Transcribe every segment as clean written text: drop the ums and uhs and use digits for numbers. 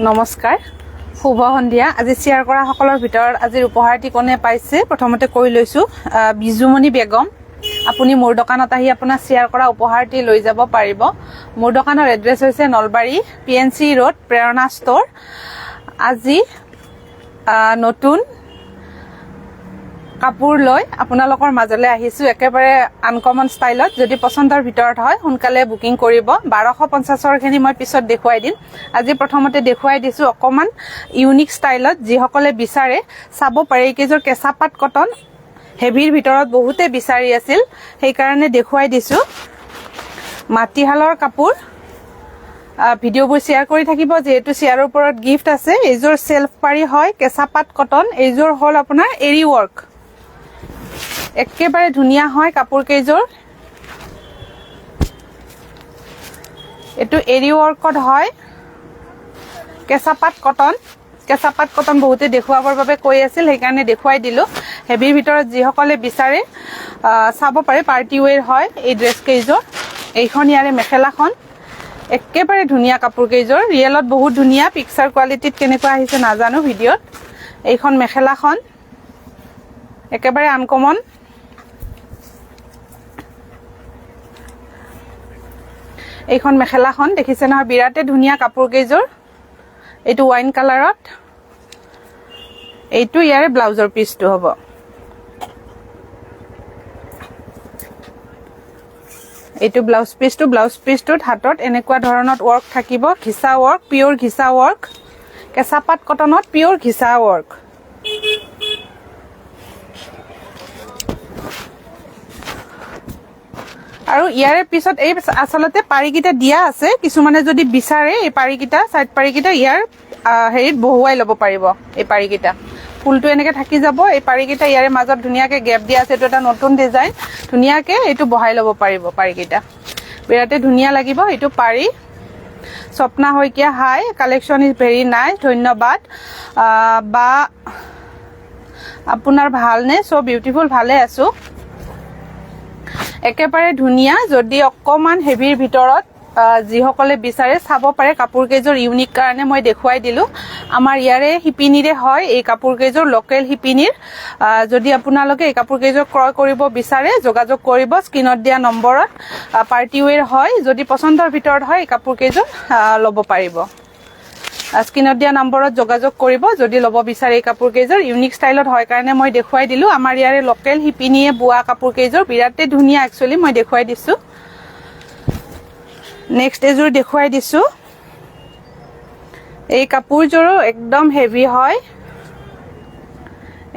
নমস্কাৰ শুভ সন্ধিয়া আজি শ্বেয়াৰ কৰা সকলৰ ভিতৰত আজিৰ উপহাৰটি কোনে পাইছে প্ৰথমতে কৈ লৈছো বিজুমণি বেগম আপুনি মোৰ দোকানত আহি আপোনাৰ শ্বেয়াৰ কৰা উপহাৰটি লৈ যাব পাৰিব মোৰ দোকানৰ এড্ৰেছ হৈছে Nalbari PNC road Prerana store আজি নতুন কাপোৰ লৈ আপোনালোকৰ মাজলৈ আহিছো একেবাৰে আনকমন ষ্টাইলত যদি পছন্দৰ ভিতৰত হয় সোনকালে বুকিং কৰিব 1250 ৰ খিনি মই পিছত দেখুৱাই দিম আজি প্ৰথমতে দেখুৱাই দিছো অকমান ইউনিক ষ্টাইলত যিসকলে বিচাৰে চাব পাৰে কেজৰ কেঁচাপাত কটন হেভিৰ ভিতৰত বহুতে বিচাৰি আছিল সেই কাৰণে দেখুৱাই দিছো মাটিহালৰ কাপোৰ ভিডিওবোৰ শেয়াৰ কৰি থাকিব যেহেতু শেয়াৰৰ ওপৰত গিফট আছে এইজোৰ সেলফ পাৰি হয় কেঁচাপাত কটন এইজোৰ হল আপোনাৰ এৰি ওয়াৰ্ক একেবাৰে ধুনিয়া হয় কাপোৰ কেইজোৰ এটো এৰি ওয়াৰ্কত হয় কেঁচাপাত কটন বহুতে দেখুৱাবৰ বাবে কৈ আছিল সেই কাৰণে দেখুৱাই দিলো হেভিৰ ভিতৰত যিসকলে বিচাৰে চাব পাৰে পাৰ্টি ওয়্যাৰ হয় এই ড্ৰেছ কেইজোৰ এইখন ইয়াৰে মেখেলাখন একেবাৰে ধুনিয়া কাপোৰ কেইজোৰ ৰিয়েলত বহুত ধুনিয়া পিকচাৰ কোৱালিটিত কেনেকুৱা আহিছে নাজানো ভিডিওত এইখন মেখেলাখন একেবাৰে আনকমন এইখন মেখেলাখন দেখিছে নহয় বিৰাটে ধুনিয়া কাপোৰ কেইজোৰ এইটো ওয়াইন কালাৰত এইটো ইয়াৰে ব্লাউজৰ পিছটো হ'ব এইটো ব্লাউজ পিছটোত হাতত এনেকুৱা ধৰণত ওয়াৰ্ক থাকিব ঘিসা ওয়াৰ্ক পিওৰ ঘিসা ওয়াৰ্ক কেঁচাপাত কটনত পিওৰ ঘিসা ওয়াৰ্ক আৰু ইয়াৰে পিছত এই আসলতে পাৰিকিটা দিয়া আছে কিছুমানে যদি বিচাৰে এই পাৰিকিটা সাইড পাৰিকিটা ইয়াৰ হেৰিত বহুৱাই ল'ব পাৰিব এই পাৰিকিটা ফুলটো এনেকে থাকি যাব এই পাৰিকিটা ইয়াৰে মাজত ধুনিয়াকে গ্যাপ দিয়া আছে এটো এটা নতুন ডিজাইন ধুনিয়াকে এটো বহাই ল'ব পাৰিব পাৰিকিটা বিৰাটে ধুনিয়া লাগিব এটো পাৰি স্বপ্না হইকিয়া হাই কালেকশন ইজ ভেৰি নাইস ধন্যবাদ বা আপোনাৰ ভালনে সো বিউটিফুল ভালে আছো একেবাৰে ধুনিয়া যদি অকমান হেভিৰ ভিতৰত যিসকলে বিচাৰে চাব পাৰে কাপোৰ কেজৰ ইউনিক কাৰণে মই দেখুৱাই দিলো আমাৰ ইয়াৰে হিপিনিৰে হয় এই কাপোৰ কেজৰ লোকেল হিপিনিৰ যদি আপোনালোকে এই কাপোৰ কেজৰ ক্ৰয় কৰিব বিচাৰে যোগাযোগ কৰিব স্ক্ৰিনত দিয়া নম্বৰত পাৰ্টি ওয়্যাৰ হয় যদি পছন্দৰ ভিতৰত হয় এই কাপোৰ কেজৰ ল'ব পাৰিব স্ক্ৰিনত দিয়া নম্বৰত যোগাযোগ কৰিব যদি ল'ব বিচাৰে এই কাপোৰ কেজৰ ইউনিক ষ্টাইলত হয় কাৰণে মই দেখুৱাই দিলো আমাৰ ইয়াৰে লোকেল হিপিনিয়ে বুৱা কাপোৰ কেজৰ বিৰাটে ধুনিয়া একচুয়ালি মই দেখুৱাই দিছো নেক্সট এজোৰ দেখুৱাই দিছো এই কাপোৰজোৰো একদম হেভি হয়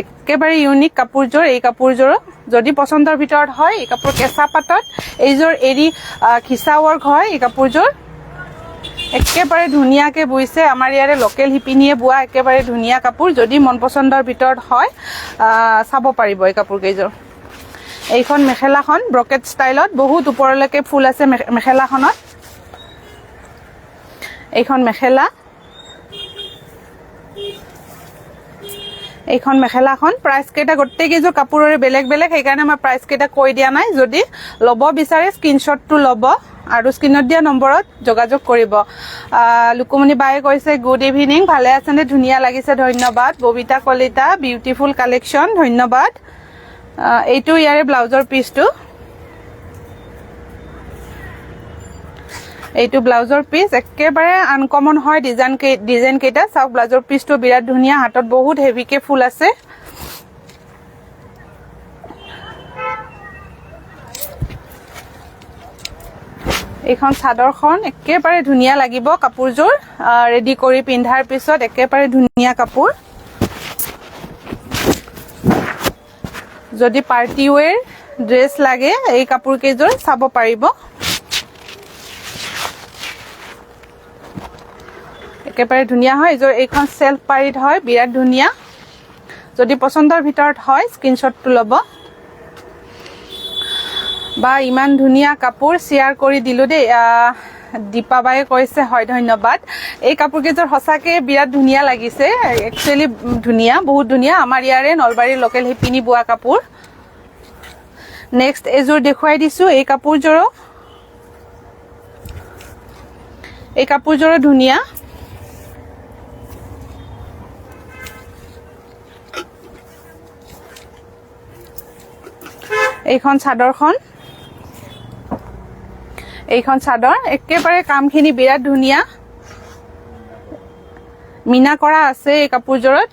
একেবাৰে ইউনিক কাপোৰজোৰ এই কাপোৰজোৰো যদি পছন্দৰ ভিতৰত হয় এই কাপোৰ কেঁচা পাতত এইজোৰ এৰি ঘিসা ওয়াৰ্ক হয় এই কাপোৰজোৰ একেবাৰে ধুনিয়াকে বইছে আমাৰ ইয়াৰে লোকেল হিপিনিয়ে বুৱা একেবাৰে ধুনিয়া কাপোৰ যদি মন পছন্দৰ ভিতৰত হয় চাব পাৰিব এই কাপোৰ কেইজোৰ এইখন মেখেলাখন ব্ৰকেট ষ্টাইলত বহুত ওপৰলৈকে ফুল আছে মেখেলাখনত এইখন মেখেলাখন প্ৰাইস কেটা গোটেই কেইজোৰ কাপোৰৰে বেলেগ বেলেগ সেই কাৰণে মই প্ৰাইস কেটা কৈ দিয়া নাই যদি ল'ব বিচাৰে স্ক্ৰিনশ্বটটো ল'ব আৰু স্ক্ৰিনত দিয়া নম্বৰত যোগাযোগ কৰিব লুকুমনি বায়ে কৈছে গুড ইভিনিং ভালে আছেনে ধুনিয়া লাগিছে ধন্যবাদ ববিতা কলিতা বিউটিফুল কালেকশন ধন্যবাদ এইটো ইয়াৰে ব্লাউজৰ পিছটো এইটো ব্লাউজৰ পিছ একেবাৰে আনকমন হয় ডিজাইন কেটা চাওক ব্লাউজৰ পিছটো বিৰাট ধুনিয়া হাতত বহুত হেভিকে ফুল আছে এইখন চাদৰখন একেবাৰে ধুনিয়া লাগিব কাপোৰজোৰ ৰেডি কৰি পিন্ধাৰ পিছত একেবাৰে ধুনিয়া কাপোৰ যদি পাৰ্টি ওয়্যাৰ ড্ৰেছ লাগে এই কাপোৰ কেইজোৰ চাব পাৰিব একেবাৰে ধুনিয়া হয় এইখন সেলফ পাৰিত হয় বিৰাট ধুনিয়া যদি পছন্দৰ ভিতৰত হয় স্ক্ৰিনশ্বটটো ল'ব বা ইমান ধুনিয়া কাপোৰ শেয়াৰ কৰি দিলো দেই দীপা বায়ে কৈছে হয় ধন্যবাদ এই কাপোৰ কেজৰ হসাকে বিৰাট ধুনিয়া লাগিছে একচুয়ালি ধুনিয়া বহুত ধুনিয়া আমাৰ ইয়াৰে নলবাৰীৰ লোকেল হিপিনি বুৱা কাপোৰ নেক্সট এজোৰ দেখুৱাই দিছো এই কাপোৰজোৰো এই কাপোৰযোৰ ধুনীয়া এইখন চাদৰ একেবাৰে কামখিনি বিৰাট ধুনীয়া মিনা কৰা আছে এই কাপোৰযোৰত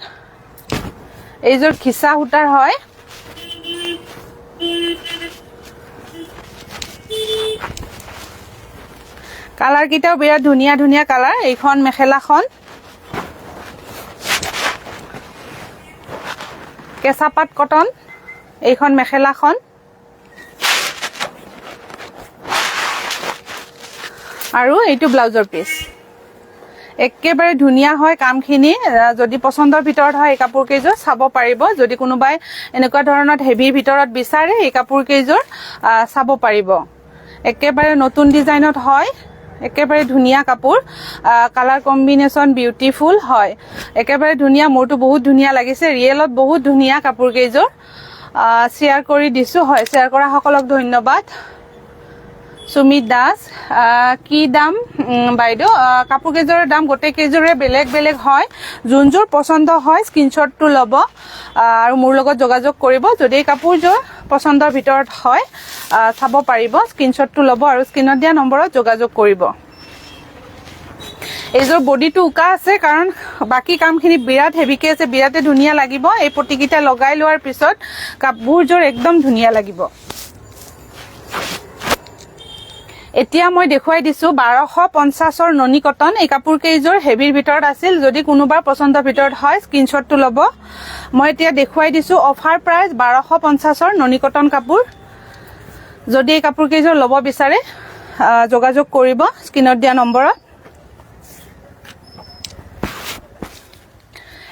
এইযোৰ খিচা সূতাৰ হয় কালাৰ কিটাও বিৰাট ধুনীয়া ধুনীয়া কালাৰ এইখন মেখেলাখন কেঁচাপাত কটন এইখন মেখেলাখন আৰু এইটো ব্লাউজৰ পিস একেবাৰে ধুনীয়া হয় কামখিনি যদি পছন্দৰ ভিতৰত হয় এই কাপোৰ কেইযোৰ চাব পাৰিব যদি কোনোবাই এনেকুৱা ধৰণৰ হেভিৰ ভিতৰত বিচাৰে এই কাপোৰ কেইযোৰ চাব পাৰিব একেবাৰে নতুন ডিজাইনত হয় একেবাৰে ধুনীয়া কাপোৰ কালাৰ কম্বিনেশন বিউটিফুল হয় একেবাৰে ধুনীয়া মোৰটো বহুত ধুনীয়া লাগিছে ৰিয়েলত বহুত ধুনীয়া কাপোৰ কেইযোৰ শেয়াৰ কৰি দিছো হয় শেয়াৰ কৰা সকলক ধন্যবাদ সুমিত দাস কি দাম বাইদেউ কাপোৰ কেইযোৰৰ দাম গোটেই কেইযোৰে বেলেগ বেলেগ হয় যোনযোৰ পছন্দ হয় স্ক্ৰিনশ্বটটো ল'ব আৰু মোৰ লগত যোগাযোগ কৰিব যদি কাপোৰযোৰ পছন্দৰ ভিতৰত হয় চাব পাৰিব স্ক্ৰিনশ্বটটো ল'ব আৰু স্ক্ৰিনত দিয়া নম্বৰত যোগাযোগ কৰিব এইযোৰ বডিটো উকা আছে কাৰণ বাকি কামখিনি বিৰাট হেভিকে আছে বিৰাটে ধুনীয়া লাগিব এই পটিকিটা লগাই লোৱাৰ পিছত কাপোৰযোৰ একদম ধুনীয়া লাগিব এতিয়া মই দেখুৱাই দিছো 1250 ৰ ননি কটন এই কাপোৰ কেইযোৰ হেভিৰ ভিতৰত আছিল যদি কোনোবাৰ পছন্দৰ ভিতৰত হয় স্ক্ৰিনশ্বটটো ল'ব মই এতিয়া দেখুৱাই দিছো অফাৰ প্ৰাইস 1250 ৰ ননি কটন কাপোৰ যদি এই কাপোৰ কেইযোৰ ল'ব বিচাৰে যোগাযোগ কৰিব স্ক্ৰিনত দিয়া নম্বৰত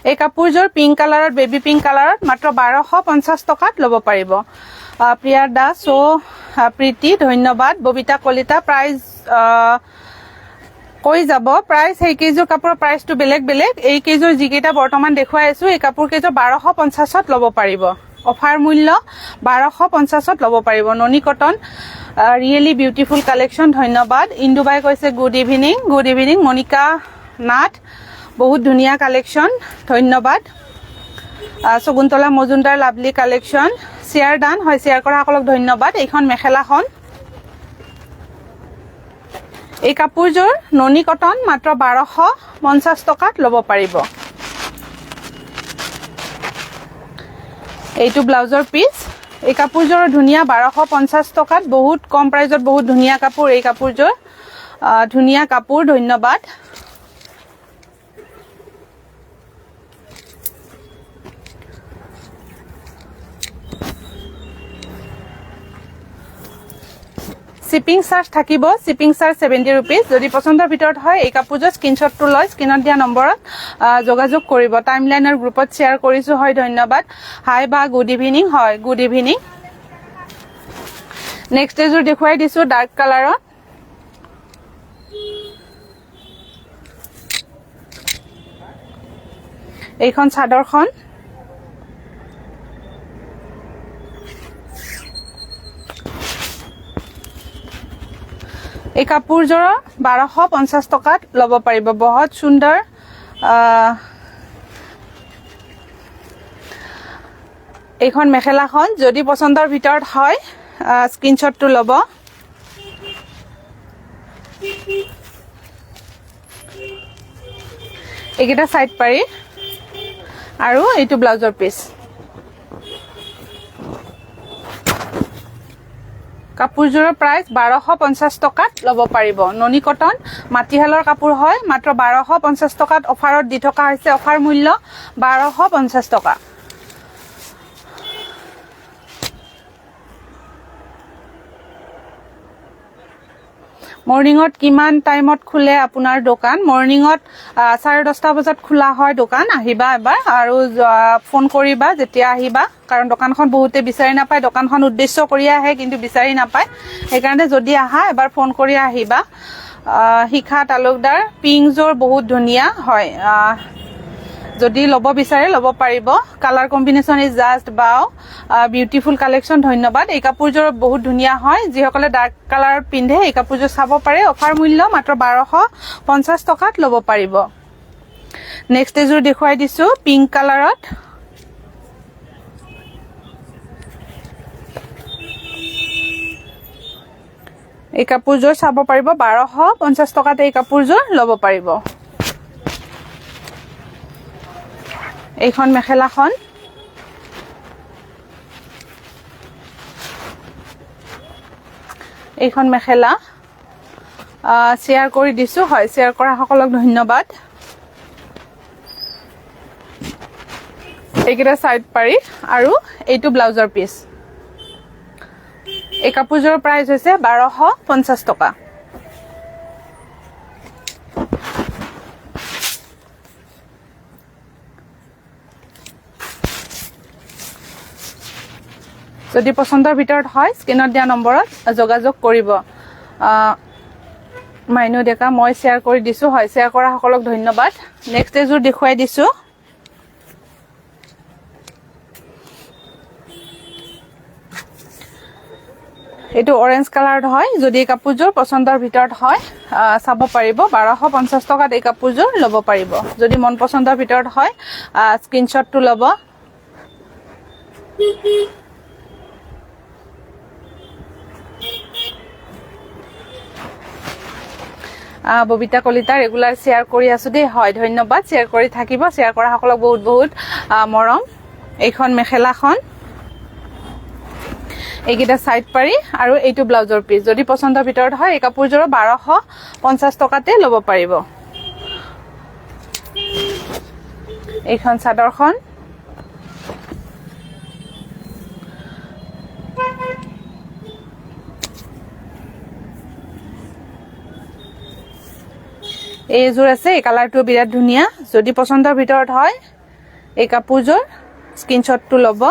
এই কাপোৰযোৰ পিংক কালাৰত বেবি পিংক কালাৰত মাত্ৰ 1250 টকাত ল'ব পাৰিব প্ৰিয়া দাস সো প্ৰীতি ধন্যবাদ ববিতা কলিতা প্ৰাইস কৈ যাব প্ৰাইস এই কেইযোৰ কাপোৰৰ প্ৰাইসটো বেলেগ বেলেগ এই কেইযোৰ যিকেইটা বৰ্তমান দেখুৱাই আছো এই কাপোৰ কেইযোৰ 1250 ত ল'ব পাৰিব অফাৰ মূল্য 1250 ত ল'ব পাৰিব ননি কটন ৰিয়েলি বিউটিফুল কালেকশন ধন্যবাদ ইন্দুবাই কৈছে গুড ইভিনিং মনিকা নাথ বহুত ধুনীয়া কালেকশন ধন্যবাদ সগুন্তলা মজুমদাৰ লাভলি কালেকশন শেয়াৰ ডান হয় শেয়াৰ কৰা সকলক ধন্যবাদ এইখন মেখেলাখন এই কাপোৰযোৰ ননি কটন মাত্ৰ 1250 টকাত ল'ব পাৰিব এইটো ব্লাউজৰ পিস এই কাপোৰযোৰ ধুনীয়া 1250 টকাত বহুত কম প্ৰাইজত বহুত ধুনীয়া কাপোৰ এই কাপোৰযোৰ ধুনীয়া কাপোৰ ধন্যবাদ শিপিং চাৰ্জ থাকিব শিপিং চাৰ্জ 70 रुपीस যদি পছন্দৰ ভিতৰত হয় এই কাপোৰযোৰ স্ক্ৰিনশ্বটটো লৈ স্ক্ৰিনত দিয়া নম্বৰত যোগাযোগ কৰিব টাইমলাইনৰ গ্ৰুপত শেয়াৰ কৰিছো হয় ধন্যবাদ হাই বা গুড ইভিনিং হয় গুড ইভিনিং নেক্সট এযোৰ দেখুৱাই দিছো ডাৰ্ক কালাৰত এইখন চাদৰখন এই কাপোৰযোৰ 1250 টকাত ল'ব পাৰিব বহুত সুন্দৰ এইখন মেখেলাখন যদি পছন্দৰ ভিতৰত হয় স্ক্ৰিনশ্বটটো ল'ব এইকেইটা সাইড পাৰি আৰু এইটো ব্লাউজৰ পিস কাপোৰযোৰৰ প্ৰাইস 1250 টকাত ল'ব পাৰিব ননি কটন মাটিহালৰ কাপোৰ হয় মাত্ৰ 1250 টকাত অফাৰত দি থকা হৈছে অফাৰ মূল্য 1250 টকা মৰ্নিংত কিমান টাইমত খুলে আপোনাৰ দোকান মৰ্নিংত 10:30 বজাত খোলা হয় দোকান আহিবা এবাৰ আৰু ফোন কৰিবা যেতিয়া আহিবা কাৰণ দোকানখন বহুতে বিচাৰি নাপায় দোকানখন উদ্দেশ্য কৰি আহে কিন্তু বিচাৰি নাপায় সেইকাৰণে যদি আহা এবাৰ ফোন কৰি আহিবা শিখা তালুকদাৰ পিংকযোৰ বহুত ধুনীয়া হয় যদি ল'ব বিচাৰে ল'ব পাৰিব কালাৰ কম্বিনেশ্যন ইজ জাষ্ট বাও বিউটিফুল কালেকশ্যন ধন্যবাদ এই কাপোৰযোৰ বহুত ধুনীয়া হয় যিসকলে ডাৰ্ক কালাৰ পিন্ধে এই কাপোৰযোৰ চাব পাৰে অফাৰ মূল্য মাত্ৰ 1250 টকাত ল'ব পাৰিব নেক্সট এযোৰ দেখুৱাই দিছো পিংক কালাৰত এই কাপোৰযোৰ চাব পাৰিব 1250 টকাত এই কাপোৰযোৰ ল'ব পাৰিব এইখন মেখেলাখন এইখন মেখেলা শেয়াৰ কৰি দিছো হয় শেয়াৰ কৰা সকলক ধন্যবাদ এইকেইটা সাইড পাৰি আৰু এইটো ব্লাউজৰ পিস এই কাপোৰযোৰৰ প্ৰাইস হৈছে 1250 টকা যদি পছন্দৰ ভিতৰত হয় স্ক্ৰিনত দিয়া নম্বৰত যোগাযোগ কৰিব মাইনু ডেকা মই শেয়াৰ কৰি দিছো হয় শেয়াৰ কৰা সকলক ধন্যবাদ নেক্সট এযোৰ দেখুৱাই দিছো এটো অৰেঞ্জ কালাৰত হয় যদি কাপোৰযোৰ পছন্দৰ ভিতৰত হয় চাব পাৰিব 1250 টকাত এই কাপোৰযোৰ ল'ব পাৰিব যদি মন পছন্দৰ ভিতৰত হয় স্ক্ৰিনশ্বটটো ল'ব ববিতা কলিতা ৰেগুলাৰ শেয়াৰ কৰি আছো দেই হয় ধন্যবাদ শেয়াৰ কৰি থাকিব শেয়াৰ কৰা সকলক বহুত বহুত মৰম এইখন মেখেলাখন এইকেইটা সাইড পাৰি আৰু এইটো ব্লাউজৰ পিস যদি পছন্দৰ ভিতৰত হয় এই কাপোৰযোৰ 1250 টকাতে ল'ব পাৰিব এইখন চাদৰখন এইযোৰ আছে এই কালাৰটো বিৰাট ধুনীয়া যদি পছন্দৰ ভিতৰত হয় এই কাপোৰযোৰ স্ক্ৰিনশ্বটটো ল'ব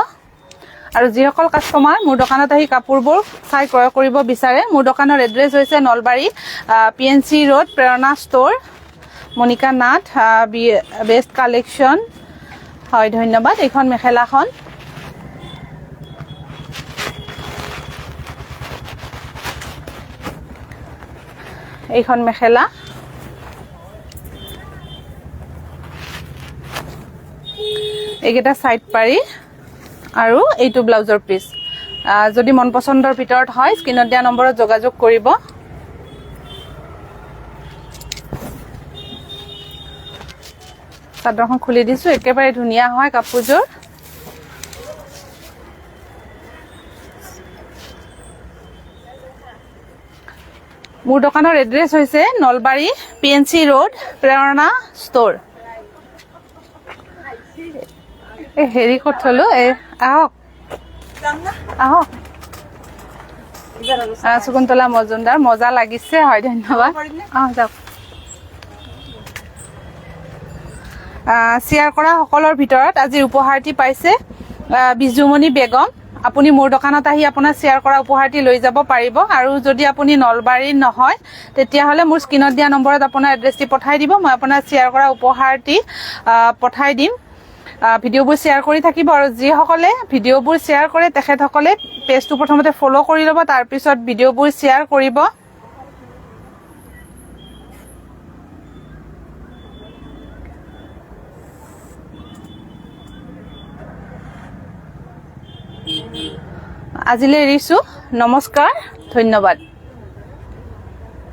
আৰু যিসকল কাস্টমাৰ মোৰ দোকানত আহি কাপোৰবোৰ চাই ক্ৰয় কৰিব বিচাৰে মোৰ দোকানৰ এড্ৰেছ হৈছে Nalbari PNC road Prerana store Monika Nath best collection হয় ধন্যবাদ এইখন মেখেলাখন এইখন মেখেলা এইকেইটা সাইড পাৰি আৰু এইটো ব্লাউজৰ পিস যদি মন পছন্দৰ ভিতৰত হয় স্ক্ৰিনত দিয়া নম্বৰত যোগাযোগ কৰিব চাদৰখন খুলি দিছো একেবাৰে ধুনীয়া হয় কাপোৰযোৰ মোৰ দোকানৰ এড্ৰেছ হৈছে Nalbari PNC road Prerana store হেৰি ক'ত থলো আহক আহক সুকুন্তলা মজুমদাৰ মজা লাগিছে হয় ধন্যবাদ যাওক শেয়াৰ কৰা সকলৰ ভিতৰত আজি উপহাৰটি পাইছে বিজুমণি বেগম আপুনি মোৰ দোকানত আহি আপোনাৰ শেয়াৰ কৰা উপহাৰটি লৈ যাব পাৰিব আৰু যদি আপুনি নলবাৰীৰ নহয় তেতিয়াহলে মোৰ স্ক্ৰিনত দিয়া নম্বৰত আপোনাৰ এড্ৰেছটি পঠাই দিব মই আপোনাৰ শেয়াৰ কৰা উপহাৰটি পঠাই দিম ভিডিওবোৰ শেয়াৰ কৰি থাকিব আৰু যিসকলে ভিডিওবোৰ শেয়াৰ কৰে তেখেতসকলে পেজটো প্ৰথমতে ফলো কৰি ল'ব তাৰ পিছত ভিডিওবোৰ শেয়াৰ কৰিব আজিলৈ এৰিছো নমস্কাৰ ধন্যবাদ